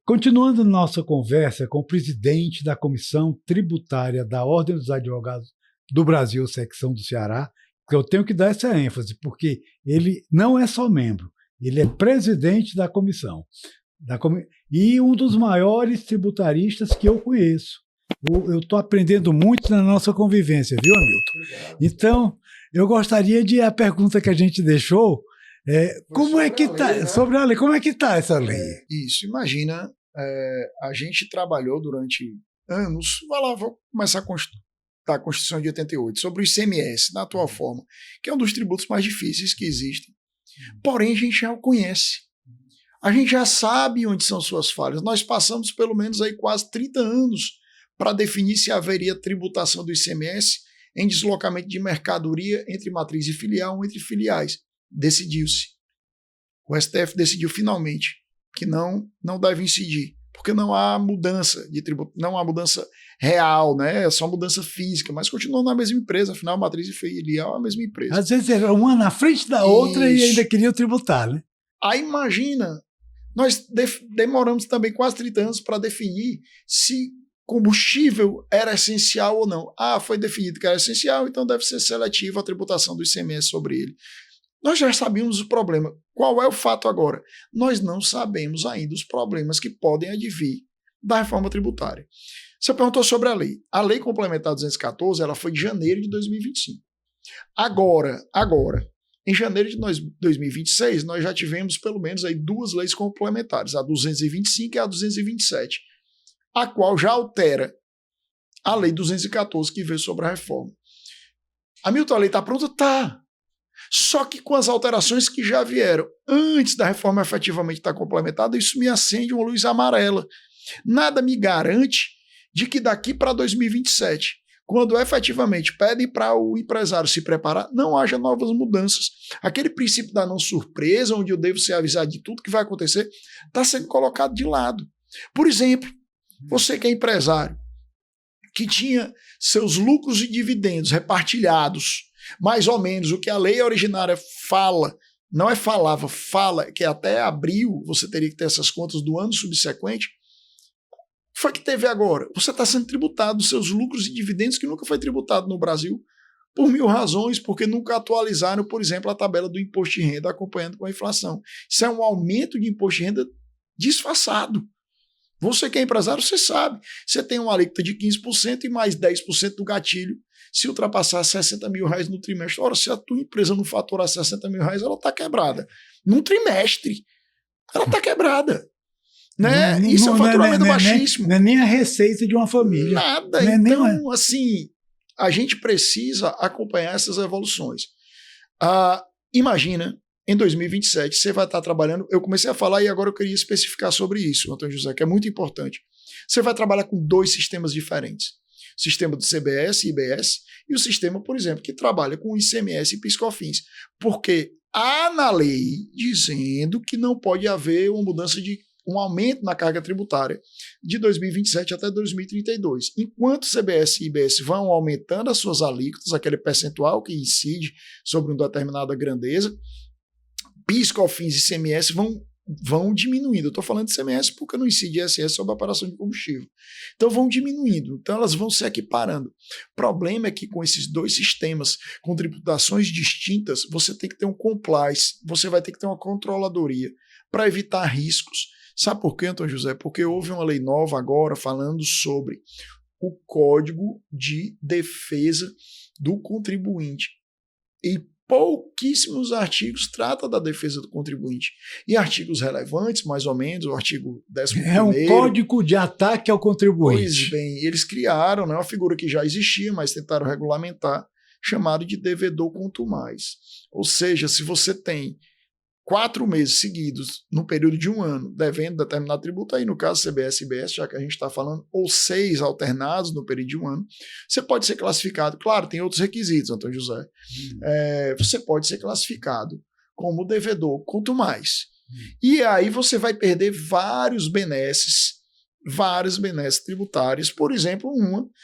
Continuando nossa conversa com o presidente da Comissão Tributária da Ordem dos Advogados do Brasil, secção do Ceará, que eu tenho que dar essa ênfase, porque ele não é só membro, ele é presidente da comissão. E um dos maiores tributaristas que eu conheço. Eu estou aprendendo muito na nossa convivência, viu, Hamilton? Então, eu gostaria de a pergunta que a gente deixou, como é que está, né? Sobre a lei, como é que está essa lei? Isso, imagina, a gente trabalhou durante anos, vou começar a Constituição de 88, sobre o ICMS, na atual forma, que é um dos tributos mais difíceis que existem. Porém, a gente já o conhece. A gente já sabe onde são suas falhas. Nós passamos pelo menos aí quase 30 anos para definir se haveria tributação do ICMS em deslocamento de mercadoria entre matriz e filial ou entre filiais. Decidiu-se. O STF decidiu finalmente que não deve incidir, porque não há mudança de tributo, não há mudança real, né? É só mudança física, mas continua na mesma empresa, afinal, matriz e filial é a mesma empresa. Às vezes era uma na frente da outra e ainda queriam tributar, né? Aí imagina, nós demoramos também quase 30 anos para definir se combustível era essencial ou não. Foi definido que era essencial, então deve ser seletiva a tributação do ICMS sobre ele. Nós já sabíamos o problema. Qual é o fato agora? Nós não sabemos ainda os problemas que podem advir da reforma tributária. Você perguntou sobre a lei. A Lei Complementar 214 ela foi de janeiro de 2025. Agora, em janeiro de 2026, nós já tivemos pelo menos aí 2 leis complementares, a 225 e a 227, a qual já altera a Lei 214 que veio sobre a reforma. Hamilton, a lei está pronta? Tá. Só que com as alterações que já vieram antes da reforma efetivamente estar complementada, isso me acende uma luz amarela. Nada me garante de que daqui para 2027, quando efetivamente pedem para o empresário se preparar, não haja novas mudanças. Aquele princípio da não surpresa, onde eu devo ser avisado de tudo que vai acontecer, está sendo colocado de lado. Por exemplo, você que é empresário, que tinha seus lucros e dividendos repartilhados, mais ou menos o que a lei originária fala, não é falava, fala que até abril você teria que ter essas contas do ano subsequente, foi que teve agora. Você está sendo tributado dos seus lucros e dividendos que nunca foi tributado no Brasil, por 1000 razões, porque nunca atualizaram, por exemplo, a tabela do imposto de renda acompanhando com a inflação. Isso é um aumento de imposto de renda disfarçado. Você que é empresário, você sabe. Você tem uma alíquota de 15% e mais 10% do gatilho se ultrapassar 60 mil reais no trimestre. Ora, se a tua empresa não faturar 60 mil reais, ela está quebrada. Num trimestre, ela está quebrada. Né? Isso é um faturamento baixíssimo. Não é nem a receita de uma família. Nada. Então, assim, a gente precisa acompanhar essas evoluções. Imagina, em 2027, você vai estar trabalhando. Eu comecei a falar e agora eu queria especificar sobre isso, Antônio José, que é muito importante. Você vai trabalhar com 2 sistemas diferentes. O sistema do CBS e IBS e o sistema, por exemplo, que trabalha com ICMS e PIS/COFINS. Porque há na lei dizendo que não pode haver uma mudança de um aumento na carga tributária de 2027 até 2032. Enquanto CBS e IBS vão aumentando as suas alíquotas, aquele percentual que incide sobre uma determinada grandeza, PIS, COFINS e ICMS vão diminuindo. Eu estou falando de ICMS porque não incide ISS sobre a operação de combustível. Então vão diminuindo, então elas vão se equiparando. O problema é que com esses 2 sistemas, com tributações distintas, você tem que ter um compliance, você vai ter que ter uma controladoria para evitar riscos. Sabe por quê, Antônio José? Porque houve uma lei nova agora falando sobre o Código de Defesa do Contribuinte. E pouquíssimos artigos tratam da defesa do contribuinte. E artigos relevantes, mais ou menos, o artigo 11º... É um código de ataque ao contribuinte. Pois bem, eles criaram, né, uma figura que já existia, mas tentaram regulamentar, chamado de devedor quanto mais. Ou seja, se você tem 4 meses seguidos, no período de 1 ano, devendo determinado tributo, aí no caso CBS e IBS, já que a gente está falando, ou 6 alternados no período de 1 ano, você pode ser classificado, claro, tem outros requisitos, Antônio José, você pode ser classificado como devedor quanto mais. E aí você vai perder várias benesses tributárias, por exemplo,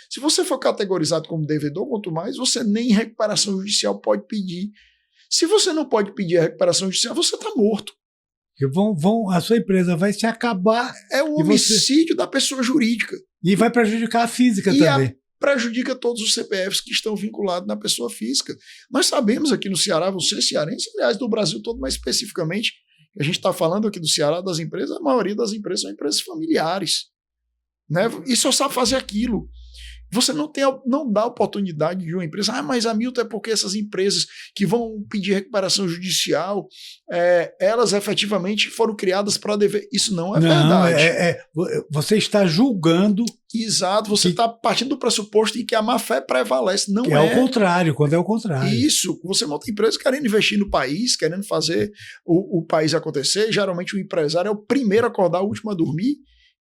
se você for categorizado como devedor quanto mais, você nem recuperação judicial pode pedir. Se você não pode pedir a recuperação judicial, você está morto. A sua empresa vai se acabar. É um homicídio da pessoa jurídica. E vai prejudicar a física também. Prejudica todos os CPFs que estão vinculados na pessoa física. Nós sabemos aqui no Ceará, você cearense, aliás, do Brasil todo, mais especificamente, a gente está falando aqui do Ceará, das empresas, a maioria das empresas são empresas familiares. Né? E só sabe fazer aquilo. Você não dá oportunidade de uma empresa, mas Hamilton, é porque essas empresas que vão pedir recuperação judicial, elas efetivamente foram criadas para dever. Isso não é verdade. Você está julgando. Exato, você está partindo do pressuposto em que a má-fé prevalece. Não é. É o contrário, quando é o contrário. Isso, você monta empresas querendo investir no país, querendo fazer o país acontecer. Geralmente o empresário é o primeiro a acordar, o último a dormir.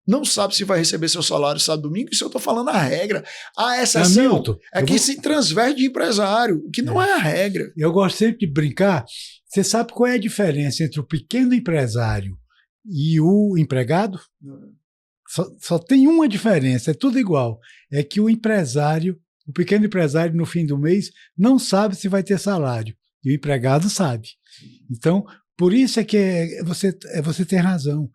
Não sabe se vai receber seu salário sábado domingo, isso eu estou falando a regra. A exceção Hamilton, que se transverte de empresário, o que não é a regra. Eu gosto sempre de brincar. Você sabe qual é a diferença entre o pequeno empresário e o empregado? Só tem uma diferença, é tudo igual. É que o pequeno empresário, no fim do mês, não sabe se vai ter salário. E o empregado sabe. Então, por isso é que você tem razão.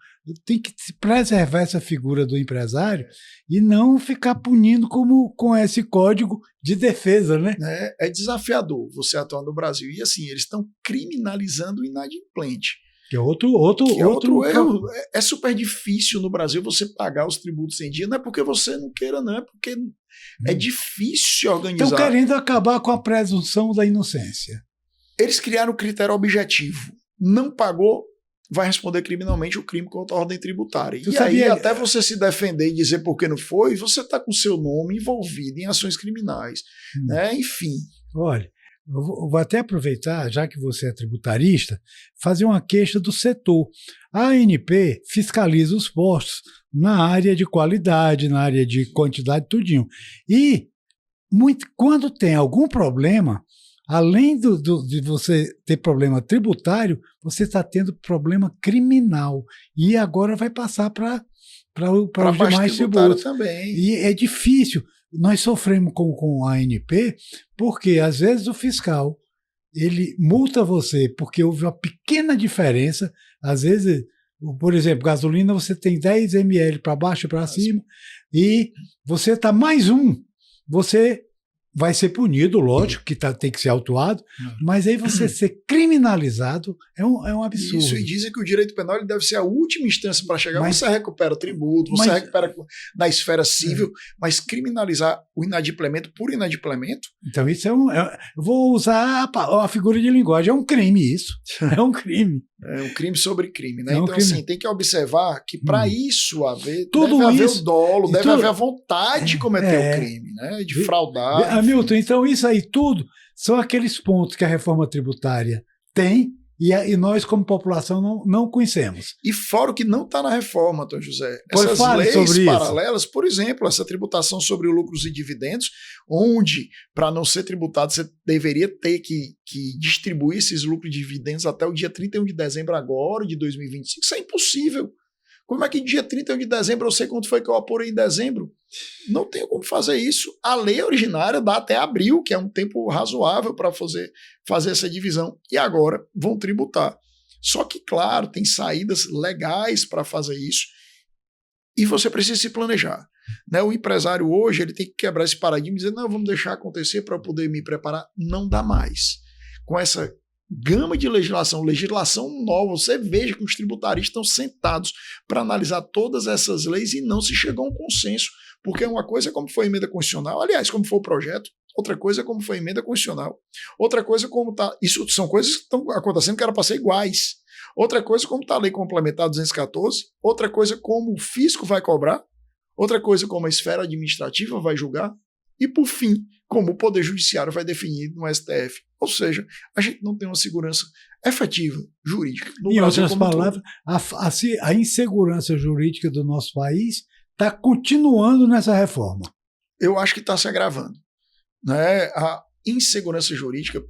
Tem que preservar essa figura do empresário e não ficar punindo com esse código de defesa, né? É desafiador você atuar no Brasil. E assim, eles estão criminalizando o inadimplente. Que é outro erro. É super difícil no Brasil você pagar os tributos em dia. Não é porque você não queira, não. É porque é difícil organizar. Estão querendo acabar com a presunção da inocência. Eles criaram um critério objetivo. Não pagou, vai responder criminalmente o crime contra a ordem tributária. Aí, até você se defender e dizer por que não foi, você está com o seu nome envolvido em ações criminais. Né? Enfim. Olha, eu vou até aproveitar, já que você é tributarista, fazer uma queixa do setor. A ANP fiscaliza os postos na área de qualidade, na área de quantidade, tudinho. E quando tem algum problema, além de você ter problema tributário, você está tendo problema criminal. E agora vai passar para os demais tributos. Também. E é difícil. Nós sofremos com a ANP, porque às vezes o fiscal ele multa você porque houve uma pequena diferença. Às vezes, por exemplo, gasolina você tem 10 ml para baixo e para cima, e você está mais um. Você vai ser punido, lógico, que tem que ser autuado, mas aí você ser criminalizado é um absurdo. Isso, e dizem que o direito penal ele deve ser a última instância para chegar. Você recupera tributo, você recupera na esfera civil, mas criminalizar o inadimplemento por inadimplemento... Então isso eu vou usar a figura de linguagem, é um crime isso, é um crime. É um crime sobre crime, né? Então, assim, tem que observar que para isso haver, deve haver o dolo, deve haver a vontade de cometer o crime, né? De fraudar. Hamilton, então isso aí tudo são aqueles pontos que a reforma tributária tem e nós, como população, não conhecemos. E fora o que não está na reforma, Antônio José. Essas leis paralelas, por exemplo, essa tributação sobre lucros e dividendos, onde, para não ser tributado, você deveria ter que distribuir esses lucros e dividendos até o dia 31 de dezembro agora, de 2025. Isso é impossível. Como é que dia 31 de dezembro eu sei quanto foi que eu apurei em dezembro? Não tenho como fazer isso. A lei originária dá até abril, que é um tempo razoável para fazer essa divisão. E agora vão tributar. Só que, claro, tem saídas legais para fazer isso e você precisa se planejar. Né? O empresário hoje ele tem que quebrar esse paradigma e dizer, não, vamos deixar acontecer para poder me preparar. Não dá mais. Com essa gama de legislação nova, você veja que os tributaristas estão sentados para analisar todas essas leis e não se chegou a um consenso, porque uma coisa é como foi a emenda constitucional, aliás, como foi o projeto, outra coisa é como foi a emenda constitucional, outra coisa é como está, isso são coisas que estão acontecendo que era para ser iguais, outra coisa é como está a lei complementar 214, outra coisa é como o fisco vai cobrar, outra coisa é como a esfera administrativa vai julgar, e por fim, como o Poder Judiciário vai definir no STF. Ou seja, a gente não tem uma segurança efetiva, jurídica. Em outras palavras, a insegurança jurídica do nosso país está continuando nessa reforma. Eu acho que está se agravando. Né? A insegurança jurídica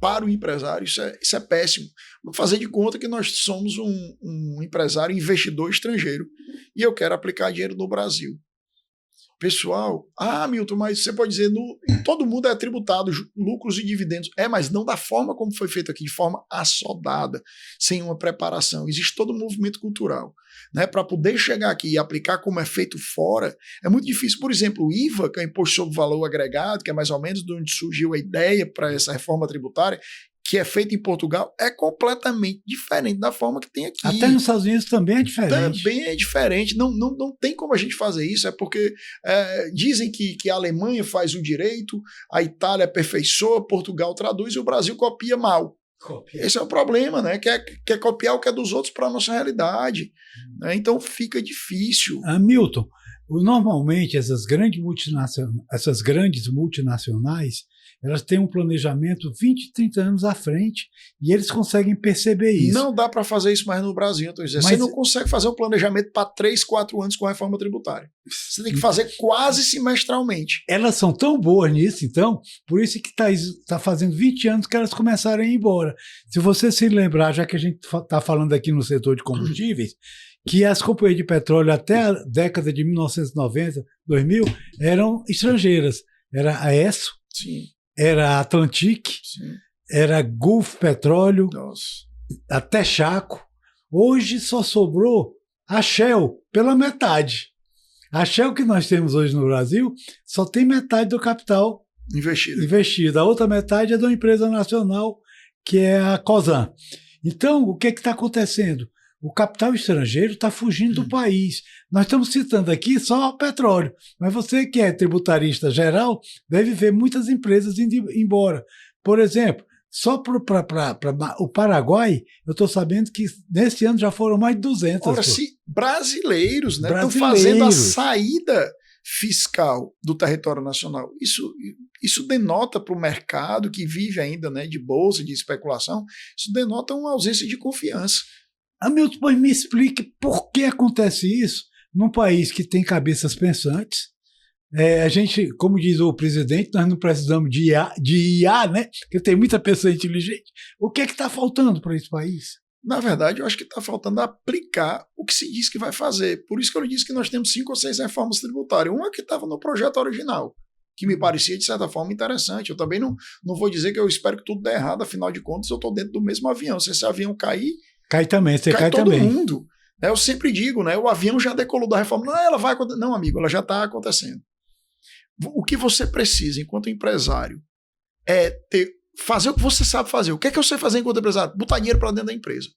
para o empresário, isso é péssimo. Vou fazer de conta que nós somos um empresário investidor estrangeiro e eu quero aplicar dinheiro no Brasil. Pessoal, Milton, mas você pode dizer, em todo mundo é tributado lucros e dividendos. Mas não da forma como foi feito aqui, de forma assodada, sem uma preparação. Existe todo um movimento cultural. Né? Para poder chegar aqui e aplicar como é feito fora, é muito difícil. Por exemplo, o IVA, que é o Imposto sobre Valor Agregado, que é mais ou menos de onde surgiu a ideia para essa reforma tributária, que é feito em Portugal, é completamente diferente da forma que tem aqui. Até nos Estados Unidos também é diferente. Também é diferente. Não tem como a gente fazer isso. É porque dizem que a Alemanha faz o direito, a Itália aperfeiçoa, Portugal traduz e o Brasil copia mal. Esse é o problema, né? Quer copiar o que é dos outros para a nossa realidade. Né? Então fica difícil. Milton, normalmente essas grandes multinacionais, elas têm um planejamento 20, 30 anos à frente e eles conseguem perceber isso. Não dá para fazer isso mais no Brasil. Então, você não consegue fazer um planejamento para 3, 4 anos com a reforma tributária. Você tem que fazer quase semestralmente. Elas são tão boas nisso, então, por isso que está fazendo 20 anos que elas começaram a ir embora. Se você se lembrar, já que a gente está falando aqui no setor de combustíveis, que as companhias de petróleo até a década de 1990, 2000, eram estrangeiras. Era a Esso, sim, era a Atlantic, sim, era a Gulf Petróleo, nossa, até Chaco. Hoje só sobrou a Shell pela metade. A Shell que nós temos hoje no Brasil só tem metade do capital investido. A outra metade é de uma empresa nacional, que é a Cosan. Então, o que está acontecendo? O capital estrangeiro está fugindo do país. Nós estamos citando aqui só petróleo, mas você que é tributarista geral deve ver muitas empresas indo embora. Por exemplo, só para o Paraguai, eu estou sabendo que nesse ano já foram mais de 200. Ora, se brasileiros, né, estão fazendo a saída fiscal do território nacional. Isso denota para o mercado que vive ainda, né, de bolsa, de especulação, isso denota uma ausência de confiança. Milton, pois me explique por que acontece isso num país que tem cabeças pensantes. A gente, como diz o presidente, nós não precisamos de IA, né? Porque tem muita pessoa inteligente. O que é que está faltando para esse país? Na verdade, eu acho que está faltando aplicar o que se diz que vai fazer. Por isso que eu disse que nós temos 5 ou 6 reformas tributárias. Uma que estava no projeto original, que me parecia, de certa forma, interessante. Eu também não vou dizer que eu espero que tudo dê errado, afinal de contas, eu estou dentro do mesmo avião. Se esse avião cair, cai também, cai todo também. mundo. Eu sempre digo, né? O avião já decolou da reforma. Não, ela vai acontecer. Não, amigo, ela já está acontecendo. O que você precisa, enquanto empresário, é fazer o que você sabe fazer. O que é que eu sei fazer enquanto empresário? Botar dinheiro para dentro da empresa.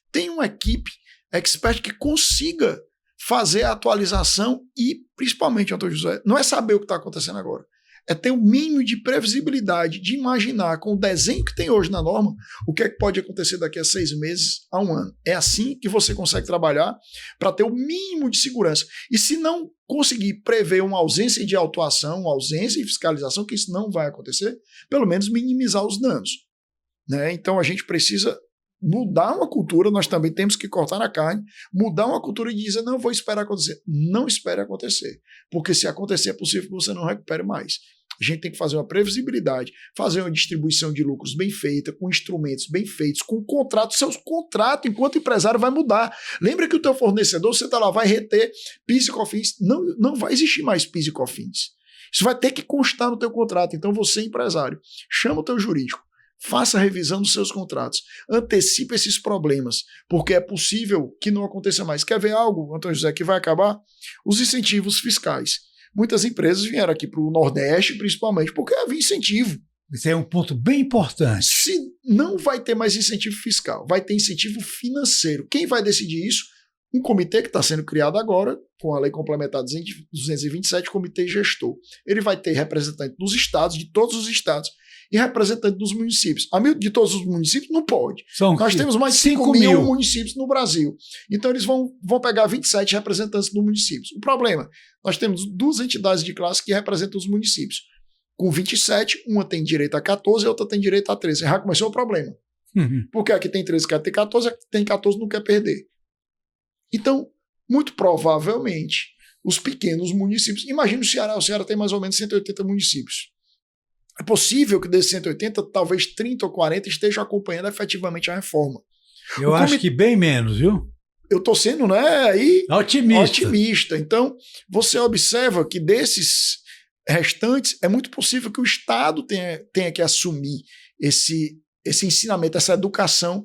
Tem uma equipe expert que consiga fazer a atualização e, principalmente, Antônio José, não é saber o que está acontecendo agora. É ter um mínimo de previsibilidade, de imaginar com o desenho que tem hoje na norma, o que é que pode acontecer daqui a 6 meses a 1 ano. É assim que você consegue trabalhar para ter o mínimo de segurança. E se não conseguir prever uma ausência de autuação, uma ausência de fiscalização, que isso não vai acontecer, pelo menos minimizar os danos. Né? Então a gente precisa mudar uma cultura, nós também temos que cortar na carne, mudar uma cultura e dizer, não vou esperar acontecer. Não espere acontecer, porque se acontecer é possível que você não recupere mais. A gente tem que fazer uma previsibilidade, fazer uma distribuição de lucros bem feita, com instrumentos bem feitos, com contratos. Seus contratos, enquanto empresário, vai mudar. Lembra que o teu fornecedor, você está lá, vai reter PIS e COFINS. Não vai existir mais PIS e COFINS. Isso vai ter que constar no teu contrato. Então você, empresário, chama o teu jurídico, faça a revisão dos seus contratos, antecipe esses problemas, porque é possível que não aconteça mais. Quer ver algo, Antônio José, que vai acabar? Os incentivos fiscais. Muitas empresas vieram aqui para o Nordeste, principalmente, porque havia incentivo. Isso é um ponto bem importante. Se não vai ter mais incentivo fiscal, vai ter incentivo financeiro. Quem vai decidir isso? Um comitê que está sendo criado agora, com a Lei Complementar 227, Comitê Gestor. Ele vai ter representante dos estados, de todos os estados, e representante dos municípios. De todos os municípios, não pode. Nós temos mais de 5 mil municípios no Brasil. Então eles vão pegar 27 representantes dos municípios. O problema, nós temos 2 entidades de classe que representam os municípios. Com 27, uma tem direito a 14 e a outra tem direito a 13. Já começou o problema. Porque aqui tem 13 quer ter 14, aqui tem 14 não quer perder. Então, muito provavelmente, os pequenos municípios... Imagina o Ceará tem mais ou menos 180 municípios. É possível que desses 180, talvez 30 ou 40 estejam acompanhando efetivamente a reforma. Eu acho que bem menos, viu? eu estou sendo, né, aí, otimista. Então, você observa que desses restantes, é muito possível que o Estado tenha que assumir esse ensinamento, essa educação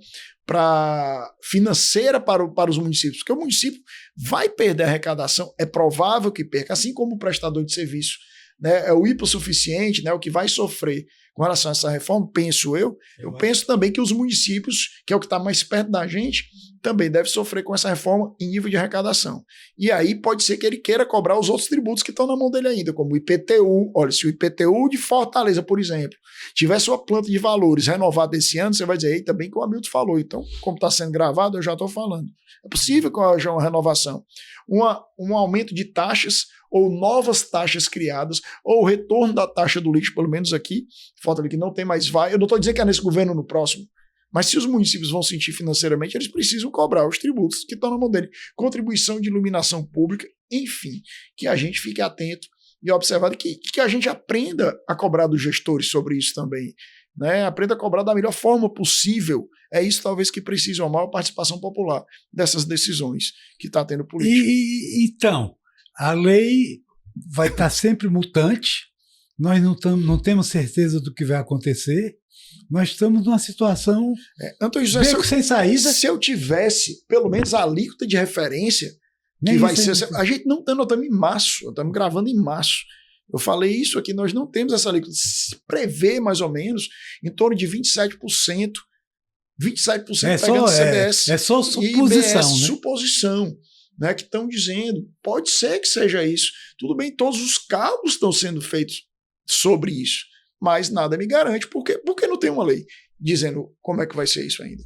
financeira para os municípios, porque o município vai perder a arrecadação, é provável que perca, assim como o prestador de serviço, né, é o hipossuficiente, né, o que vai sofrer com relação a essa reforma, penso eu penso também que os municípios, que é o que está mais perto da gente, também deve sofrer com essa reforma em nível de arrecadação. E aí pode ser que ele queira cobrar os outros tributos que estão na mão dele ainda, como o IPTU. Olha, se o IPTU de Fortaleza, por exemplo, tiver sua planta de valores renovada esse ano, você vai dizer, eita, bem que o Hamilton falou. Então, como está sendo gravado, eu já estou falando. É possível que haja uma renovação. Um aumento de taxas ou novas taxas criadas, ou o retorno da taxa do lixo, pelo menos aqui, Fortaleza que não tem mais vai. Eu não estou dizendo que é nesse governo no próximo, mas se os municípios vão sentir financeiramente, eles precisam cobrar os tributos que estão na mão dele. Contribuição de iluminação pública, enfim, que a gente fique atento e observar que a gente aprenda a cobrar dos gestores sobre isso também. Né? Aprenda a cobrar da melhor forma possível. É isso talvez que precisa uma maior participação popular dessas decisões que está tendo política. Então, a lei vai estar sempre mutante, nós não temos certeza do que vai acontecer, nós estamos numa situação Antônio José, sem saída. Se eu tivesse pelo menos a alíquota de referência, que vai ser. A gente não está, nós estamos em março, estamos gravando em março. Eu falei isso aqui, nós não temos essa alíquota. Se prevê mais ou menos em torno de 27%. 27% pegando CBS. É só suposição. IBS, né? Suposição. Né, que estão dizendo, pode ser que seja isso. Tudo bem, todos os cálculos estão sendo feitos sobre isso, mas nada me garante, porque não tem uma lei dizendo como é que vai ser isso ainda.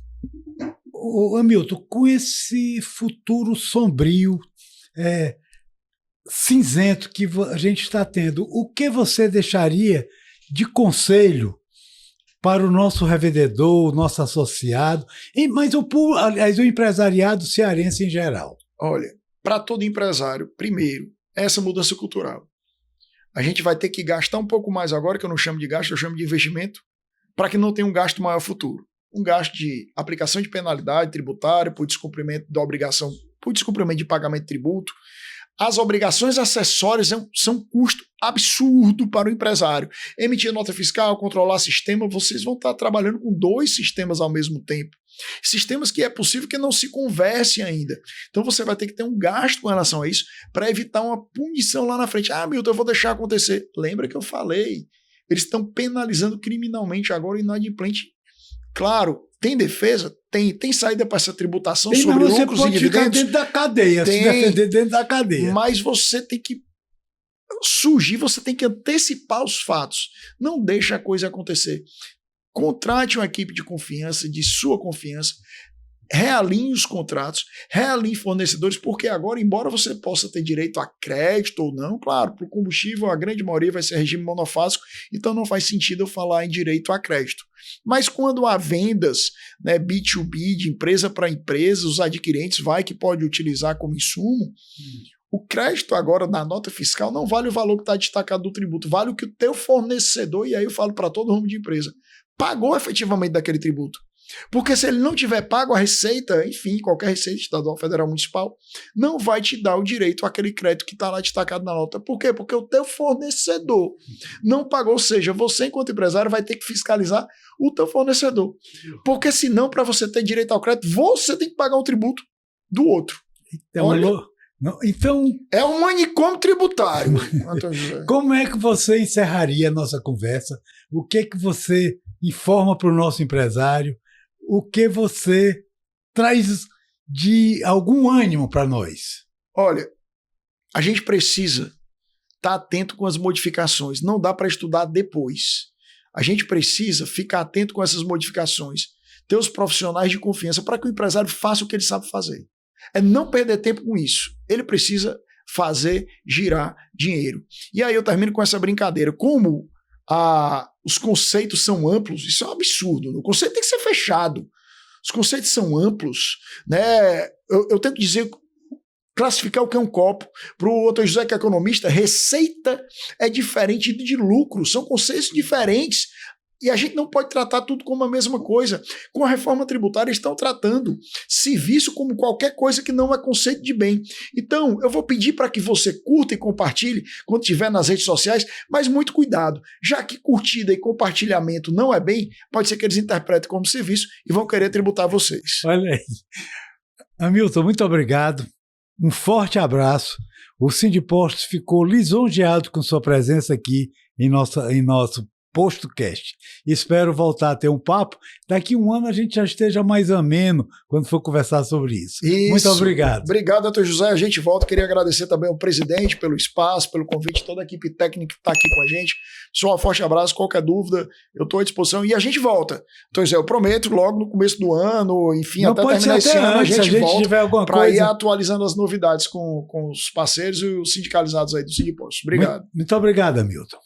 Hamilton, com esse futuro sombrio, cinzento que a gente está tendo, o que você deixaria de conselho para o nosso revendedor, o nosso associado, mas o empresariado cearense em geral? Olha, para todo empresário, primeiro, essa mudança cultural. A gente vai ter que gastar um pouco mais agora, que eu não chamo de gasto, eu chamo de investimento, para que não tenha um gasto maior futuro. Um gasto de aplicação de penalidade tributária por descumprimento da obrigação, por descumprimento de pagamento de tributo. As obrigações acessórias são um custo absurdo para o empresário. Emitir nota fiscal, controlar sistema, vocês vão estar trabalhando com 2 sistemas ao mesmo tempo. Sistemas que é possível que não se conversem ainda. Então você vai ter que ter um gasto com relação a isso para evitar uma punição lá na frente. Ah, Milton, eu vou deixar acontecer. Lembra que eu falei? Eles estão penalizando criminalmente agora o inadimplente. Claro, tem defesa? Tem saída para essa tributação sobre lucros e dividendos? Dentro da cadeia, se defender dentro da cadeia. Mas você tem que você tem que antecipar os fatos. Não deixe a coisa acontecer. Contrate uma equipe de confiança, de sua confiança, realinhe os contratos, realinhe fornecedores, porque agora, embora você possa ter direito a crédito ou não, claro, para o combustível a grande maioria vai ser regime monofásico, então não faz sentido eu falar em direito a crédito. Mas quando há vendas, né, B2B, de empresa para empresa, os adquirentes que pode utilizar como insumo, o crédito agora na nota fiscal não vale o valor que está destacado do tributo, vale o que o teu fornecedor, e aí eu falo para todo ramo de empresa, pagou efetivamente daquele tributo. Porque se ele não tiver pago a receita, enfim, qualquer receita estadual, federal, municipal, não vai te dar o direito àquele crédito que está lá destacado na nota. Por quê? Porque o teu fornecedor não pagou, ou seja, você enquanto empresário vai ter que fiscalizar o teu fornecedor. Porque senão, para você ter direito ao crédito, você tem que pagar um tributo do outro. Então, é um manicômio tributário. Como é que você encerraria a nossa conversa? O que você informa para o nosso empresário? O que você traz de algum ânimo para nós? Olha, a gente precisa estar atento com as modificações. Não dá para estudar depois. A gente precisa ficar atento com essas modificações. Ter os profissionais de confiança para que o empresário faça o que ele sabe fazer. É não perder tempo com isso. Ele precisa fazer girar dinheiro. E aí eu termino com essa brincadeira. Como os conceitos são amplos, isso é um absurdo. O conceito tem que ser fechado. Os conceitos são amplos. Né? Eu tento dizer, classificar o que é um copo. Para o Antônio José, que é economista, receita é diferente de lucro. São conceitos diferentes. E a gente não pode tratar tudo como a mesma coisa. Com a reforma tributária, estão tratando serviço como qualquer coisa que não é conceito de bem. Então, eu vou pedir para que você curta e compartilhe quando estiver nas redes sociais, mas muito cuidado. Já que curtida e compartilhamento não é bem, pode ser que eles interpretem como serviço e vão querer tributar vocês. Olha aí. Hamilton, muito obrigado. Um forte abraço. O Sindipostos ficou lisonjeado com sua presença aqui em nosso PostoCast. Espero voltar a ter um papo. Daqui um ano a gente já esteja mais ameno quando for conversar sobre isso. Muito obrigado. Obrigado, doutor José. A gente volta. Queria agradecer também ao presidente pelo espaço, pelo convite, toda a equipe técnica que está aqui com a gente. Só um forte abraço. Qualquer dúvida, eu estou à disposição. E a gente volta. Doutor José, eu prometo, logo no começo do ano, enfim, não até pode terminar ser até esse ano, antes, a gente volta para ir coisa... atualizando as novidades com os parceiros e os sindicalizados aí do Sindipostos. Obrigado. Muito obrigado, Hamilton.